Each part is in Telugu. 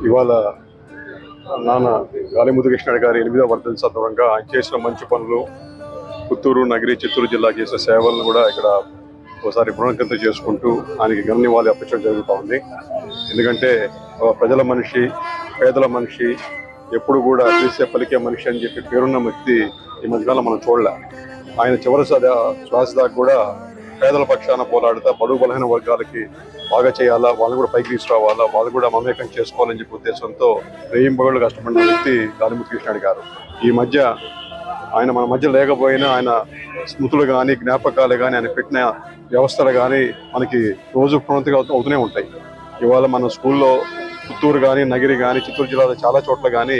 ఇవాళ నాన్న గాలి ముద్దుకృష్ణ గారి 8వ వర్ధంతి సందర్భంగా ఆయన చేసిన మంచి పనులు, పుత్తూరు నగరి, చిత్తూరు జిల్లా చేసిన సేవలను కూడా ఇక్కడ ఒకసారి పునరుద్ధరణ చేసుకుంటూ ఆయనకి ఘన నివాళి అర్పించడం జరుగుతూ ఉంది. ఎందుకంటే ప్రజల మనిషి, పేదల మనిషి, ఎప్పుడు కూడా చేసే పలికే మనిషి అని చెప్పి పేరున్న వ్యక్తి ఈ మధ్యకాలం మనం చూడలే. ఆయన చివరి శ్వాస దాకా కూడా పేదల పక్షాన పోరాడుతా బడుగు బలహీన వర్గాలకి బాగా చేయాలా, వాళ్ళని కూడా పైకి తీసుకురావాలా, వాళ్ళు కూడా మమేకం చేసుకోవాలని చెప్పి ఉద్దేశంతో రేయింబగళ్ళు కష్టపడిన వ్యక్తి గాలి ముద్దుకృష్ణ గారు. ఈ మధ్య ఆయన మన మధ్య లేకపోయినా ఆయన స్మృతులు కానీ, జ్ఞాపకాలు కానీ, ఆయన పెట్టిన వ్యవస్థలు కానీ మనకి రోజు పునరుద్ధరణ అవుతూనే ఉంటాయి. ఇవాళ మన స్కూల్లో పుత్తూరు కానీ, నగిరి కానీ, చిత్తూరు జిల్లాలో చాలా చోట్ల కానీ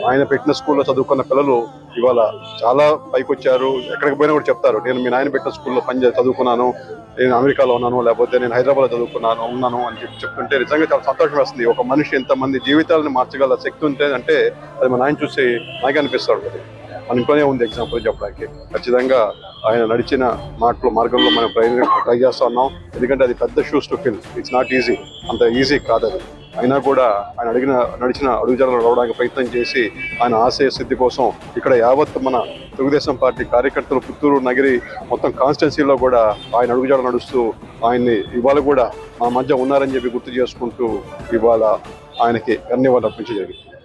ఆయన పెట్టిన స్కూల్లో చదువుకున్న పిల్లలు ఇవాళ చాలా పైకి వచ్చారు. ఎక్కడికి పోయినా కూడా చెప్తారు, నేను మీ నాయన పెట్టిన స్కూల్లో చదువుకున్నాను, నేను అమెరికాలో ఉన్నాను, లేకపోతే నేను హైదరాబాద్లో ఉన్నాను అని చెప్తుంటే నిజంగా చాలా సంతోషం వస్తుంది. ఒక మనిషి ఎంతమంది జీవితాలను మార్చగల శక్తి ఉంటే అంటే అది మా నాయన చూసి నాకే అనిపిస్తాడు. మన ఇంట్లోనే ఉంది ఎగ్జాంపుల్ చెప్పడానికి. ఖచ్చితంగా ఆయన నడిచిన మార్గంలో మనం ట్రై చేస్తూ ఉన్నాం. ఎందుకంటే అది పెద్ద shoes to fill, it's not easy, అంత ఈజీ కాదు అది. అయినా కూడా ఆయన నడిచిన అడుగుజాడలు రావడానికి ప్రయత్నం చేసి ఆయన ఆశయ సిద్ధి కోసం ఇక్కడ యావత్ మన తెలుగుదేశం పార్టీ కార్యకర్తలు పుత్తూరు నగిరి మొత్తం కాన్స్టిట్యున్సీలో కూడా ఆయన అడుగుజాడలు నడుస్తూ ఆయన్ని ఇవాళ కూడా మా మధ్య ఉన్నారని చెప్పి గుర్తు చేసుకుంటూ ఇవాళ ఆయనకి ధన్యవాదాలు అర్పించడం జరిగింది.